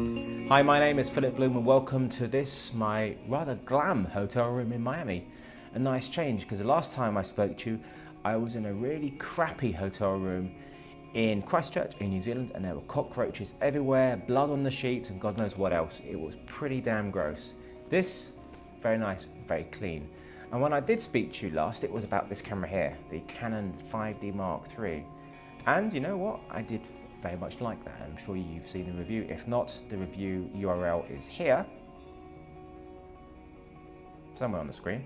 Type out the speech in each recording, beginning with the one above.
Hi, my name is Philip Bloom and welcome to this, my rather glam hotel room in Miami. A nice change because the last time I spoke to you, I was in a really crappy hotel room in Christchurch in New Zealand, and there were cockroaches everywhere, blood on the sheets and God knows what else. It was pretty damn gross. This, very nice, very clean. And when I did speak to you last, it was about this camera here, the Canon 5DmkIII. And you know what? I did very much like that. I'm sure you've seen the review. If not, the review URL is here, somewhere on the screen.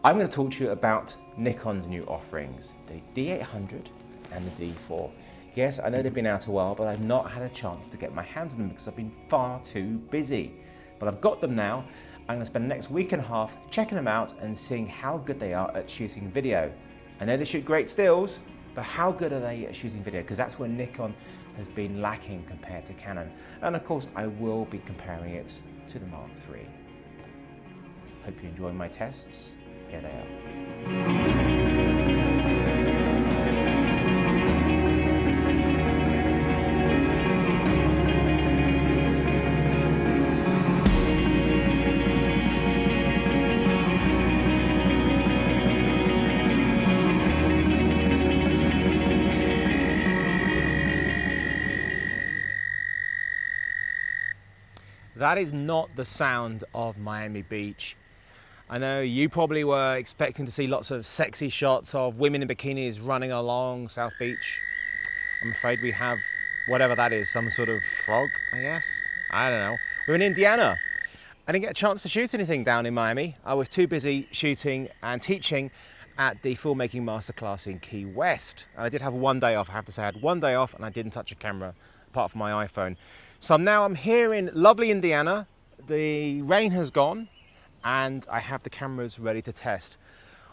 I'm going to talk to you about Nikon's new offerings, the D800 and the D4. Yes, I know they've been out a while, but I've not had a chance to get my hands on them because I've been far too busy. But I've got them now. I'm going to spend the next week and a half checking them out and seeing how good they are at shooting video. I know they shoot great stills, but how good are they at shooting video? Because that's where Nikon has been lacking compared to Canon. And of course, I will be comparing it to the Mark III. Hope you enjoy my tests. Here they are. That is not the sound of Miami Beach. I know you probably were expecting to see lots of sexy shots of women in bikinis running along South Beach. I'm afraid we have whatever that is, some sort of frog, I guess? I don't know. We're in Indiana. I didn't get a chance to shoot anything down in Miami. I was too busy shooting and teaching at the filmmaking masterclass in Key West. And I did have one day off, I have to say. I had one day off and I didn't touch a camera apart from my iPhone. So I'm here in lovely Indiana. The rain has gone and I have the cameras ready to test.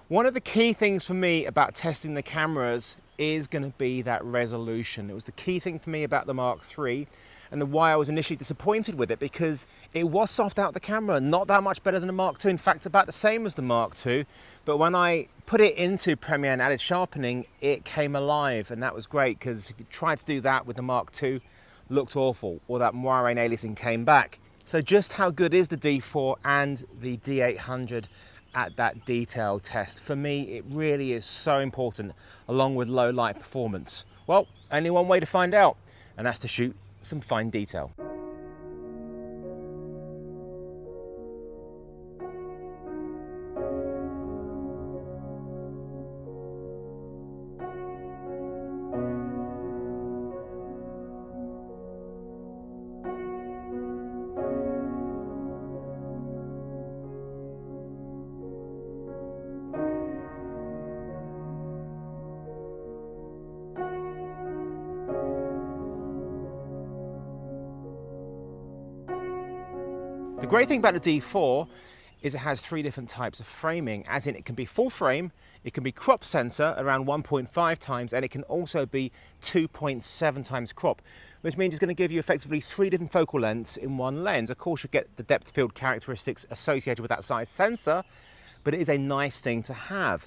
One of the key things for me about testing the cameras is going to be that resolution. It was the key thing for me about the Mark III and why I was initially disappointed with it, because it was soft out the camera, not that much better than the Mark II, in fact about the same as the Mark II. But when I put it into Premiere and added sharpening, it came alive, and that was great, because if you tried to do that with the Mark II, looked awful, or that moiré aliasing came back. So just how good is the D4 and the D800 at that detail test? For me, it really is so important, along with low light performance. Well, only one way to find out, and that's to shoot some fine detail. The great thing about the D4 is it has 3 different types of framing, as in it can be full frame, it can be crop sensor around 1.5 times, and it can also be 2.7 times crop, which means it's going to give you effectively 3 different focal lengths in one lens. Of course, you get the depth field characteristics associated with that size sensor, but it is a nice thing to have.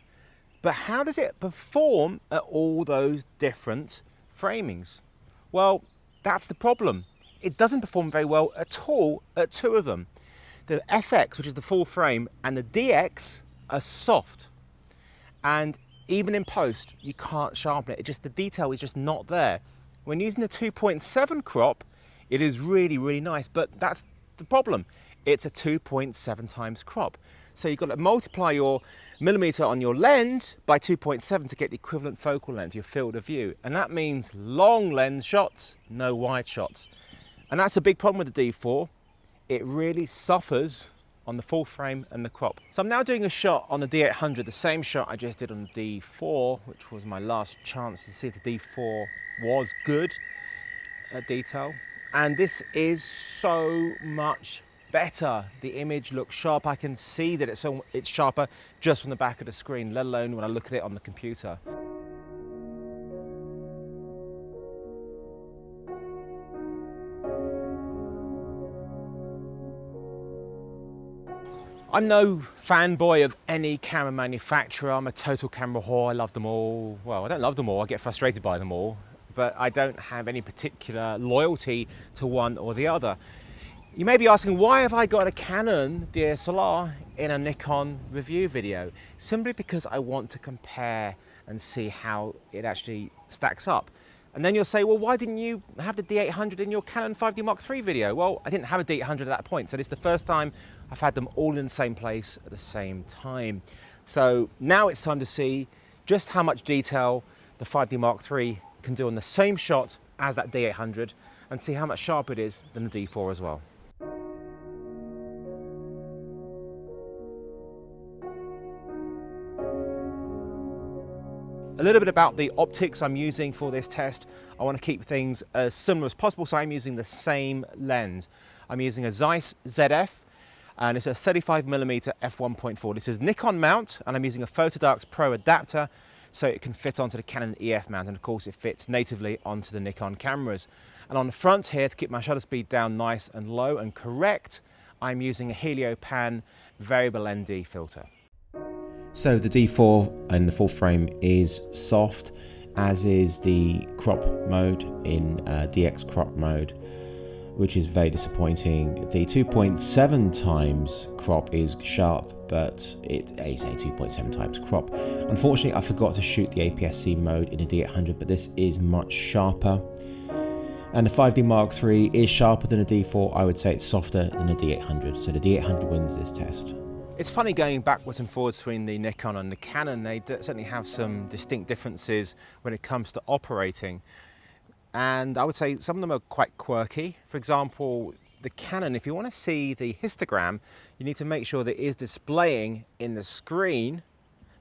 But how does it perform at all those different framings? Well, that's the problem. It doesn't perform very well at all at 2 of them. The FX, which is the full frame, and the DX are soft. And even in post, you can't sharpen it. The detail is just not there. When using the 2.7 crop, it is really, really nice, but that's the problem. It's a 2.7 times crop. So you've got to multiply your millimeter on your lens by 2.7 to get the equivalent focal length, your field of view. And that means long lens shots, no wide shots. And that's a big problem with the D4. It really suffers on the full frame and the crop. So I'm now doing a shot on the D800, the same shot I just did on the D4, which was my last chance to see if the D4 was good at detail. And this is so much better. The image looks sharp. I can see that it's sharper just from the back of the screen, let alone when I look at it on the computer. I'm no fanboy of any camera manufacturer. I'm a total camera whore. I love them all. Well, I don't love them all. I get frustrated by them all. but I don't have any particular loyalty to one or the other. You may be asking, why have I got a Canon DSLR in a Nikon review video? Simply because I want to compare and see how it actually stacks up. And then you'll say, well, why didn't you have the D800 in your Canon 5D Mark III video? Well, I didn't have a D800 at that point, so this is the first time I've had them all in the same place at the same time. So now it's time to see just how much detail the 5D Mark III can do on the same shot as that D800, and see how much sharper it is than the D4 as well. A little bit about the optics I'm using for this test. I want to keep things as similar as possible, so I'm using the same lens. I'm using a Zeiss ZF, and it's a 35mm f1.4. This is Nikon mount, and I'm using a Photodiox Pro adapter, so it can fit onto the Canon EF mount, and of course it fits natively onto the Nikon cameras. And on the front here, to keep my shutter speed down nice and low and correct, I'm using a Heliopan variable ND filter. So the D4 and the full frame is soft, as is the crop mode in DX crop mode, which is very disappointing. The 2.7 times crop is sharp, but it is a 2.7 times crop. Unfortunately, I forgot to shoot the APS-C mode in a D800, but this is much sharper. And the 5D Mark III is sharper than a D4. I would say it's softer than a D800, so the D800 wins this test. It's funny going backwards and forwards between the Nikon and the Canon. They certainly have some distinct differences when it comes to operating. And I would say some of them are quite quirky. For example, the Canon, if you want to see the histogram, you need to make sure that it is displaying in the screen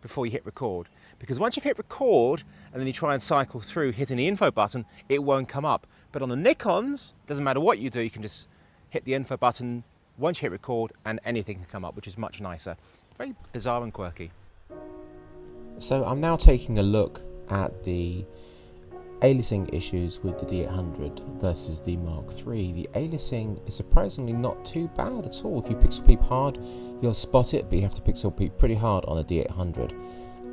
before you hit record. Because once you've hit record and then you try and cycle through hitting the info button, it won't come up. But on the Nikons, doesn't matter what you do, you can just hit the info button once you hit record and anything can come up, which is much nicer. Very bizarre and quirky. So I'm now taking a look at the aliasing issues with the D800 versus the Mark III. The aliasing is surprisingly not too bad at all. If you pixel peep hard, you'll spot it, but you have to pixel peep pretty hard on the D800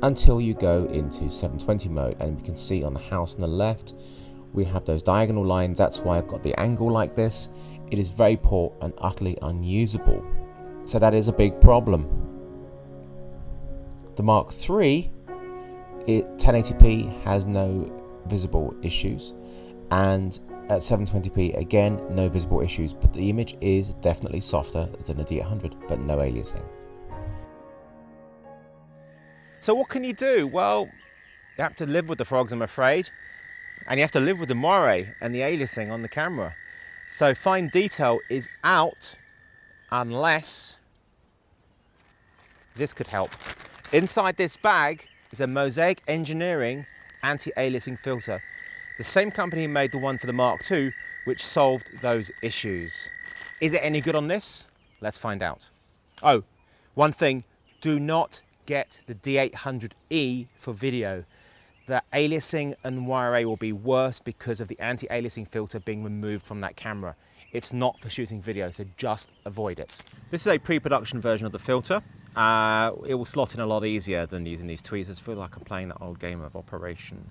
until you go into 720 mode. And we can see on the house on the left, we have those diagonal lines. That's why I've got the angle like this. It is very poor and utterly unusable. So that is a big problem. The Mark III, 1080p has no visible issues, and at 720p again no visible issues, but the image is definitely softer than the D800, but no aliasing. So what can you do? Well, you have to live with the frogs, I'm afraid, and you have to live with the moire and the aliasing on the camera. So fine detail is out unless this could help. Inside this bag is a Mosaic Engineering anti-aliasing filter. The same company made the one for the Mark II, which solved those issues. Is it any good on this? Let's find out. Oh, one thing, do not get the D800E for video. The aliasing and moire will be worse because of the anti-aliasing filter being removed from that camera. It's not for shooting video, so just avoid it. This is a pre-production version of the filter. It will slot in a lot easier than using these tweezers. I feel like I'm playing that old game of Operation.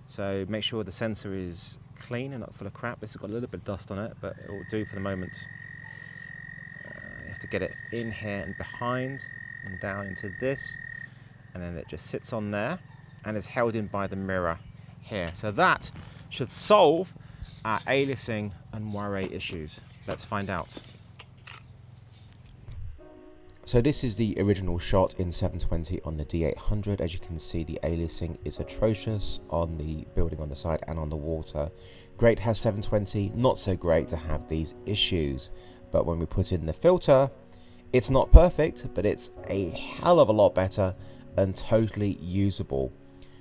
So make sure the sensor is clean and not full of crap. This has got a little bit of dust on it, but it will do for the moment. You have to get it in here and behind and down into this, and then it just sits on there and is held in by the mirror here. So that should solve our aliasing and moire issues. Let's find out. So this is the original shot in 720 on the D800. As you can see, the aliasing is atrocious on the building on the side and on the water. Great to have 720, not so great to have these issues. But when we put in the filter, it's not perfect, but it's a hell of a lot better and totally usable.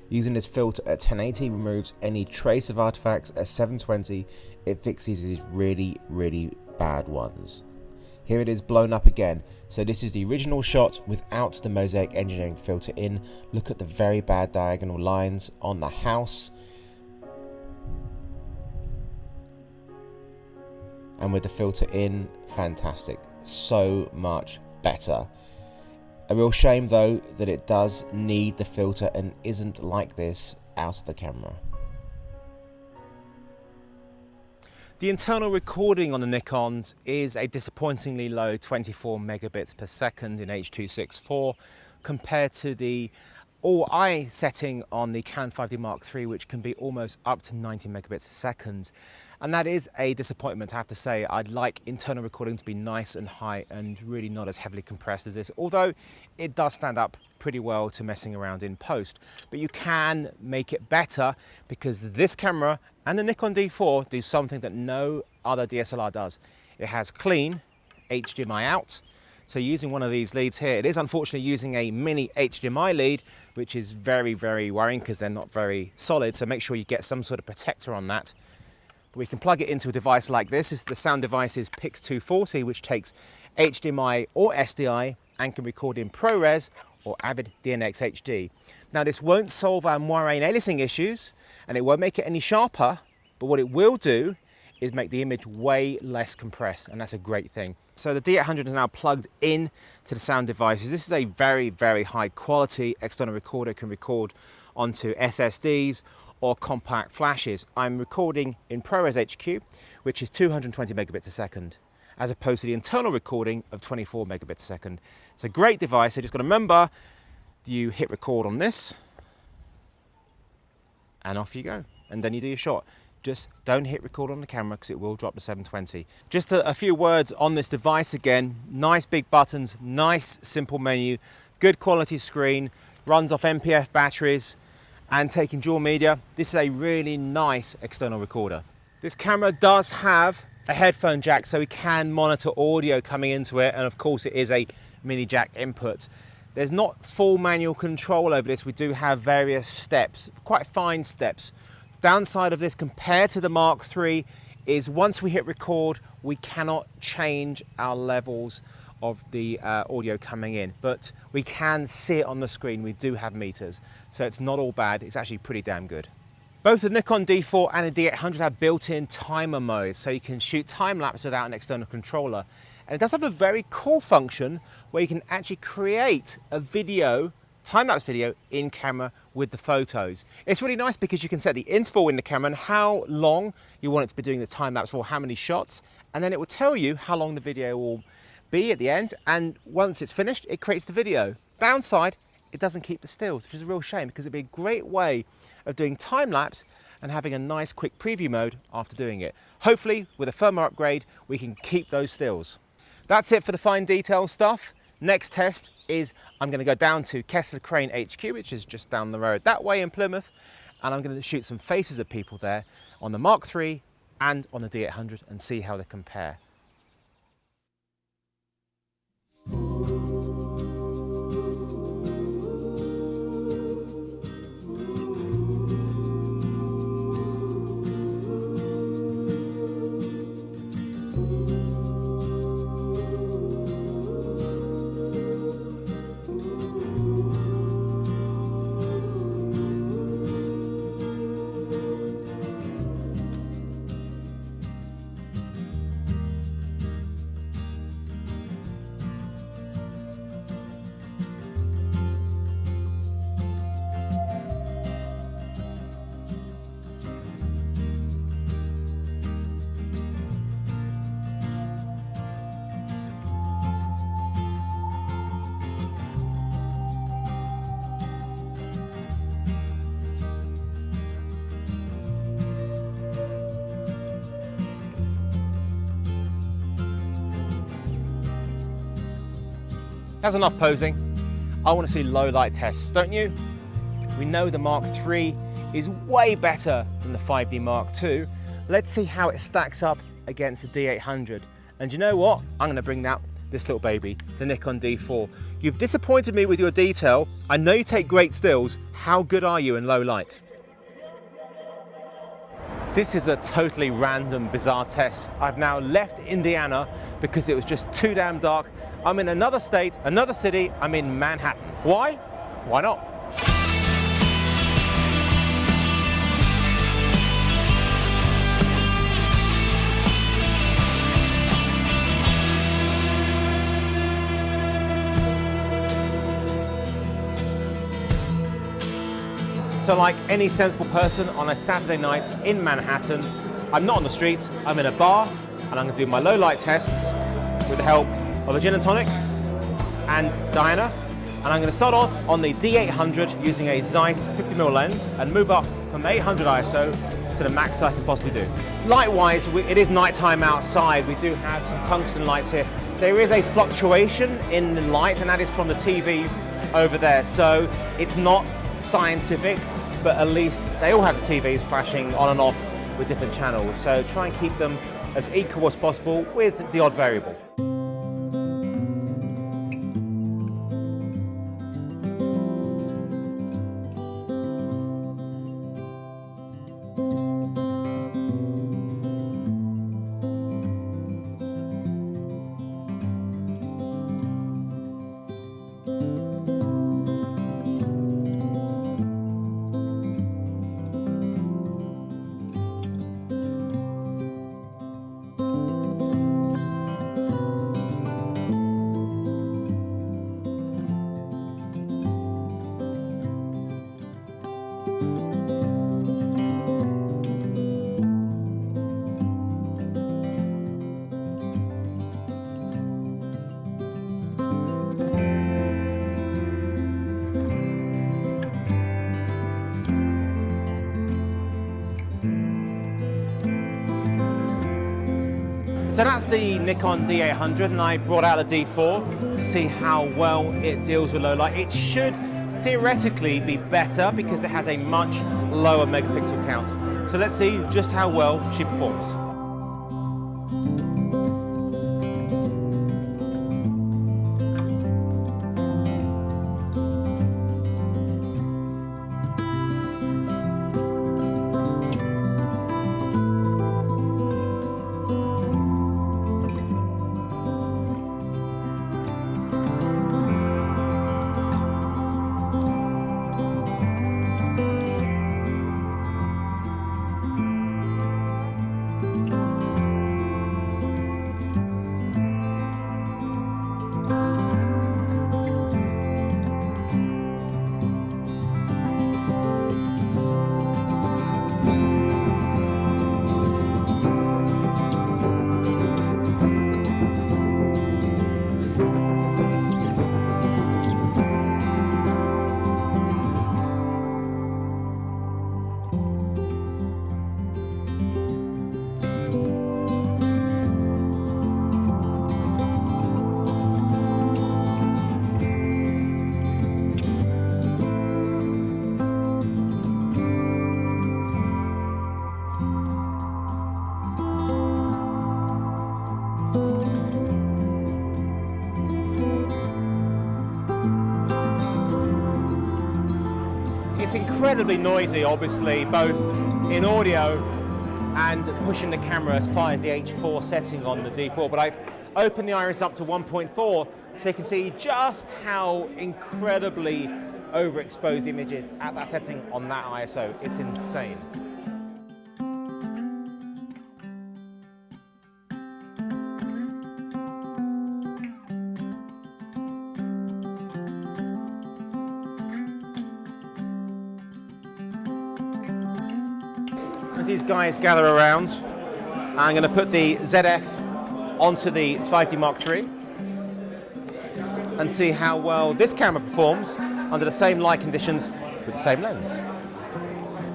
Using this filter at 1080 removes any trace of artifacts. At 720, it fixes these really, really bad ones. Here it is blown up again. So this is the original shot without the Mosaic Engineering filter in. Look at the very bad diagonal lines on the house. And with the filter in, fantastic. So much better. A real shame though that it does need the filter and isn't like this out of the camera. The internal recording on the Nikons is a disappointingly low 24 megabits per second in H.264 compared to the all-eye setting on the Canon 5D Mark III, which can be almost up to 90 megabits a second. And that is a disappointment, I have to say. I'd like internal recording to be nice and high and really not as heavily compressed as this, although it does stand up pretty well to messing around in post. But you can make it better because this camera and the Nikon D4 do something that no other DSLR does. It has clean HDMI out. So using one of these leads here, it is unfortunately using a mini HDMI lead, which is very, very worrying because they're not very solid. So make sure you get some sort of protector on that. We can plug it into a device like this. The sound device is Pix 240, which takes HDMI or SDI and can record in ProRes or Avid DNX HD. Now this won't solve our moire and aliasing issues and it won't make it any sharper, but what it will do is make the image way less compressed, and that's a great thing. So the D800 is now plugged in to the sound devices. This is a very, very high quality external recorder. It can record onto SSDs or compact flashes. I'm recording in ProRes HQ, which is 220 megabits a second, as opposed to the internal recording of 24 megabits a second. It's a great device. I just got to remember, you hit record on this, and off you go. And then you do your shot. Just don't hit record on the camera because it will drop to 720. Just a few words on this device again. Nice big buttons, nice simple menu, good quality screen, runs off MPF batteries, and taking dual media. This is a really nice external recorder. This camera does have a headphone jack, so we can monitor audio coming into it, and of course it is a mini jack input. There's not full manual control over this. We do have various steps, quite fine steps. Downside of this compared to the Mark III is once we hit record, we cannot change our levels of the audio coming in, but we can see it on the screen. We do have meters, so it's not all bad. It's actually pretty damn good. Both the Nikon D4 and the D800 have built-in timer mode, so you can shoot time-lapse without an external controller. And it does have a very cool function where you can actually create a video, time-lapse video in camera with the photos. It's really nice because you can set the interval in the camera and how long you want it to be doing the time-lapse for, how many shots, and then it will tell you how long the video will be at the end, and once it's finished, it creates the video. Downside, it doesn't keep the stills, which is a real shame because it'd be a great way of doing time-lapse and having a nice quick preview mode after doing it. Hopefully, with a firmware upgrade, we can keep those stills. That's it for the fine detail stuff. Next test is I'm going to go down to Kessler Crane HQ, which is just down the road that way in Plymouth, and I'm going to shoot some faces of people there on the Mark III and on the D800 and see how they compare. That's enough posing. I want to see low light tests, don't you? We know the Mark III is way better than the 5D Mark II. Let's see how it stacks up against the D800. And you know what? I'm going to bring out this little baby, the Nikon D4. You've disappointed me with your detail. I know you take great stills. How good are you in low light? This is a totally random, bizarre test. I've now left Indiana because it was just too damn dark. I'm in another state, another city. I'm in Manhattan. Why? Why not? So like any sensible person on a Saturday night in Manhattan, I'm not on the street, I'm in a bar, and I'm going to do my low light tests with the help of a gin and tonic and Diana. And I'm going to start off on the D800 using a Zeiss 50mm lens and move up from 800 ISO to the max I can possibly do. Light-wise, it is nighttime outside. We do have some tungsten lights here. There is a fluctuation in the light, and that is from the TVs over there. So it's not scientific, but at least they all have the TVs flashing on and off with different channels. So try and keep them as equal as possible with the odd variable. So that's the Nikon D800, and I brought out a D4 to see how well it deals with low light. It should theoretically be better because it has a much lower megapixel count. So let's see just how well she performs. It's incredibly noisy, obviously, both in audio and pushing the camera as far as the H4 setting on the D4, but I've opened the iris up to 1.4 so you can see just how incredibly overexposed the image is at that setting on that ISO. It's insane. As these guys gather around, I'm going to put the ZF onto the 5DmkIII and see how well this camera performs under the same light conditions with the same lens.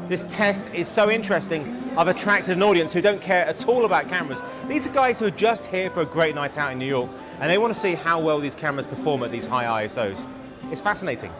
This test is so interesting. I've attracted an audience who don't care at all about cameras. These are guys who are just here for a great night out in New York, and they want to see how well these cameras perform at these high ISOs. It's fascinating.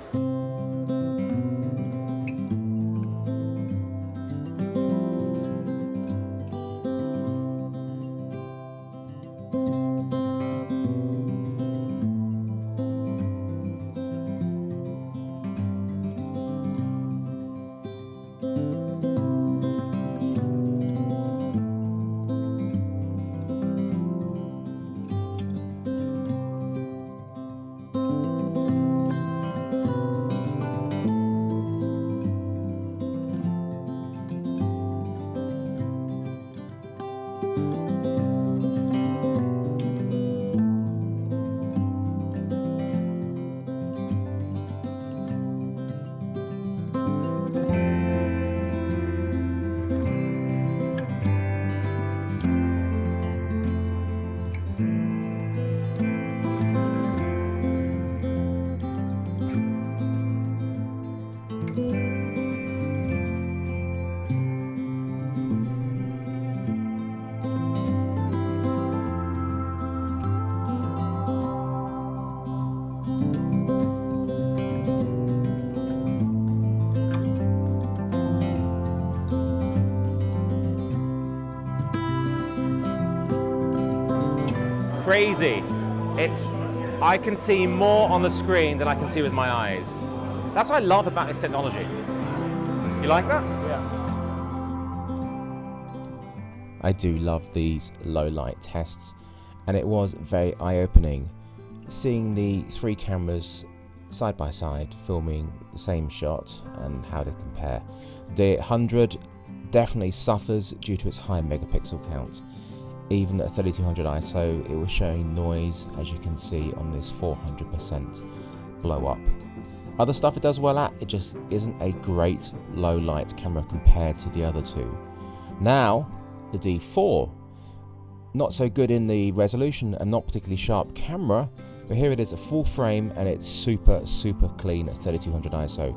crazy. I can see more on the screen than I can see with my eyes. That's what I love about this technology. You like that? Yeah. I do love these low light tests, and it was very eye-opening seeing the three cameras side by side filming the same shot and how they compare. D800 definitely suffers due to its high megapixel count. Even at 3200 ISO, it was showing noise, as you can see on this 400% blow up. Other stuff it does well at, it just isn't a great low light camera compared to the other two. Now, the D4, not so good in the resolution and not particularly sharp camera, but here it is a full frame and it's super clean at 3200 ISO.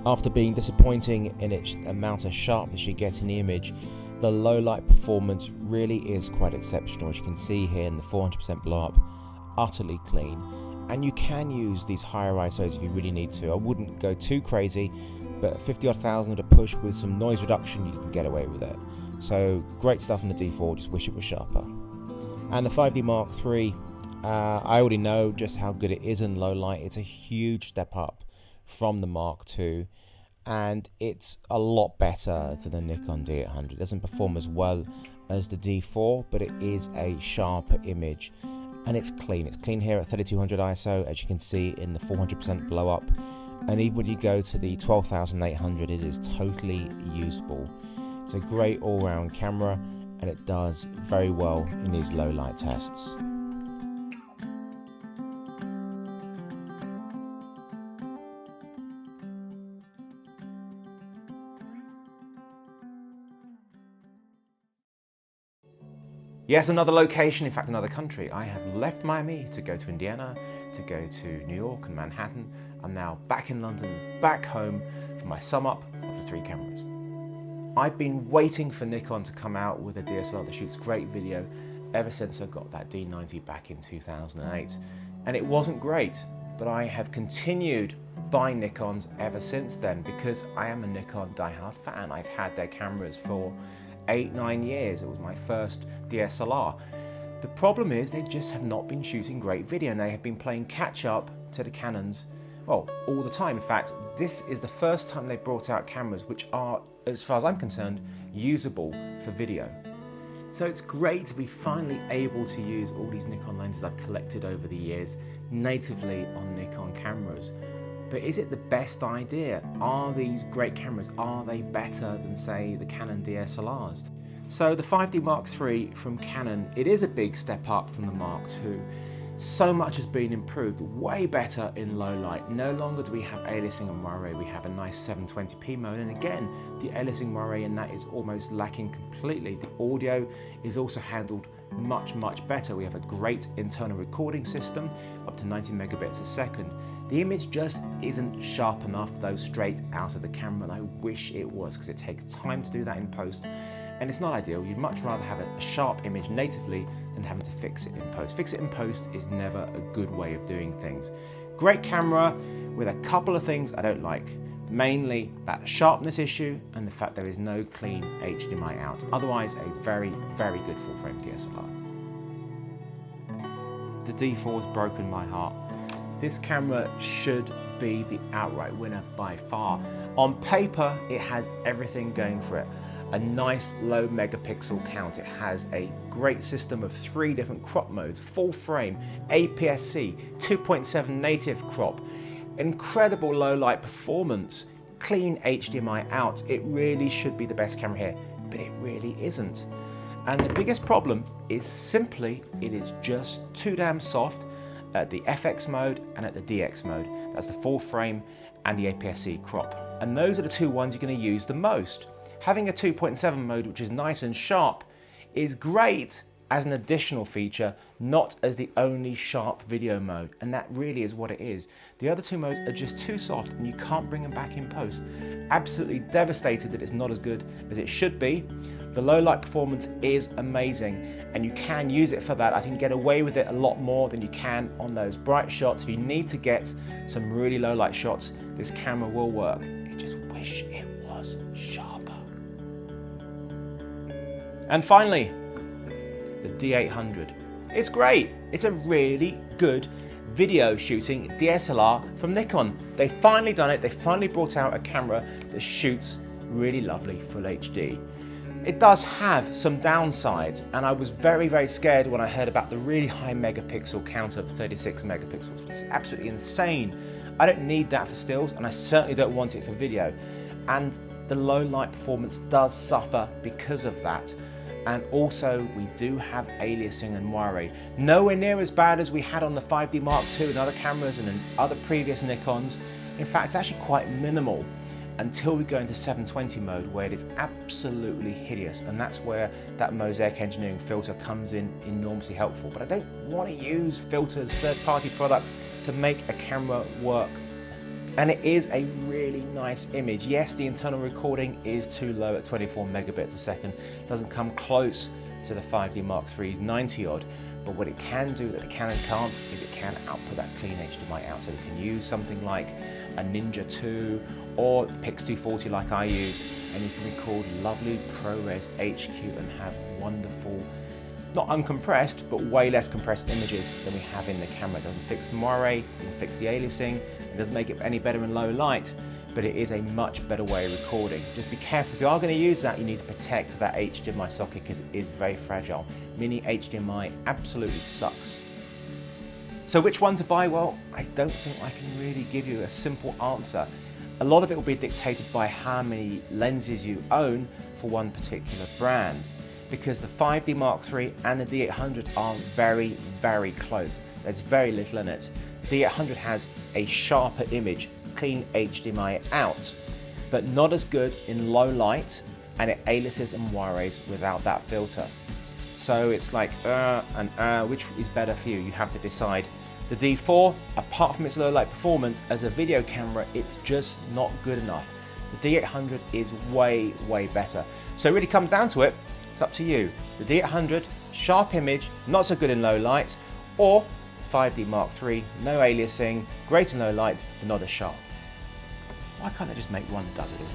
After being disappointing in its amount of sharpness you get in the image, the low light performance really is quite exceptional. As you can see here in the 400% blow up, utterly clean. And you can use these higher ISOs if you really need to. I wouldn't go too crazy, but 50-odd thousand at a push with some noise reduction, you can get away with it. So great stuff in the D4, just wish it was sharper. And the 5DmkIII, I already know just how good it is in low light. It's a huge step up from the Mark II, and it's a lot better than the Nikon D800. It doesn't perform as well as the D4, but it is a sharper image. And it's clean. It's clean here at 3200 ISO, as you can see in the 400% blow up. And even when you go to the 12800, it is totally usable. It's a great all-round camera, and it does very well in these low light tests. Yes, another location, in fact another country. I have left Miami to go to Indiana, to go to New York and Manhattan. I'm now back in London, back home for my sum up of the three cameras. I've been waiting for Nikon to come out with a DSLR that shoots great video ever since I got that D90 back in 2008. And it wasn't great, but I have continued buying Nikons ever since then because I am a Nikon diehard fan. I've had their cameras for 8-9 years. It was my first DSLR. The problem is they just have not been shooting great video, and they have been playing catch up to the Canons, well, all the time. In fact, this is the first time they brought out cameras which are, as far as I'm concerned, usable for video. So it's great to be finally able to use all these Nikon lenses I've collected over the years natively on Nikon cameras. But is it the best idea? Are these great cameras, are they better than, say, the Canon DSLRs? So the 5DmkIII from Canon, it is a big step up from the Mark II. So much has been improved, way better in low light. No longer do we have aliasing and moire, we have a nice 720p mode, and again, the aliasing moire in that is almost lacking completely. The audio is also handled much better. We have a great internal recording system, up to 90 megabits a second. The image just isn't sharp enough though straight out of the camera, and I wish it was, because it takes time to do that in post, and it's not ideal. You'd much rather have a sharp image natively than having to fix it in post. Fix it in post is never a good way of doing things. Great camera with a couple of things I don't like. Mainly that sharpness issue and the fact there is no clean HDMI out. Otherwise, a very good full frame DSLR. The D4 has broken my heart. This camera should be the outright winner by far. On paper, it has everything going for it. A nice low megapixel count. It has a great system of 3 different crop modes, full frame, APS-C, 2.7 native crop, incredible low light performance, clean HDMI out. It really should be the best camera here, but it really isn't. And the biggest problem is simply, it is just too damn soft at the FX mode and at the DX mode. That's the full frame and the APS-C crop. And those are the two ones you're going to use the most. Having a 2.7 mode, which is nice and sharp, is great as an additional feature, not as the only sharp video mode. And that really is what it is. The other two modes are just too soft and you can't bring them back in post. Absolutely devastated that it's not as good as it should be. The low light performance is amazing and you can use it for that. I think you get away with it a lot more than you can on those bright shots. If you need to get some really low light shots, this camera will work. I just wish it was sharper. And finally, the D800. It's great. It's a really good video shooting DSLR from Nikon. They've finally done it. They finally brought out a camera that shoots really lovely full HD. It does have some downsides, and I was very, very scared when I heard about the really high megapixel count of 36 megapixels. It's absolutely insane. I don't need that for stills, and I certainly don't want it for video. And the low light performance does suffer because of that. And also we do have aliasing and moire. Nowhere near as bad as we had on the 5D Mark II and other cameras and in other previous Nikons. In fact, actually quite minimal, until we go into 720 mode, where it is absolutely hideous, and that's where that Mosaic engineering filter comes in enormously helpful. But I don't want to use filters, third-party products, to make a camera work. And it is a really nice image. Yes, the internal recording is too low at 24 megabits a second. Doesn't come close to the 5D Mark III's 90 odd. But what it can do that the Canon can't is it can output that clean HDMI out. So we can use something like a Ninja 2 or Pix 240 like I used, and you can record lovely ProRes HQ and have wonderful, not uncompressed, but way less compressed images than we have in the camera. It doesn't fix the moire, doesn't fix the aliasing, it doesn't make it any better in low light, but it is a much better way of recording. Just be careful, if you are going to use that, you need to protect that HDMI socket because it is very fragile. Mini HDMI absolutely sucks. So which one to buy? Well, I don't think I can really give you a simple answer. A lot of it will be dictated by how many lenses you own for one particular brand, because the 5D Mark III and the D800 are very, very close. There's very little in it. The D800 has a sharper image, clean HDMI out, but not as good in low light, and it aliases and moires without that filter. So it's like which is better for you? You have to decide. The D4, apart from its low light performance, as a video camera, it's just not good enough. The D800 is way, way better. So it really comes down to it. It's up to you. The D800, sharp image, not so good in low light, or 5D Mark III, no aliasing, great in low light, but not as sharp. Why can't I just make one that does it all?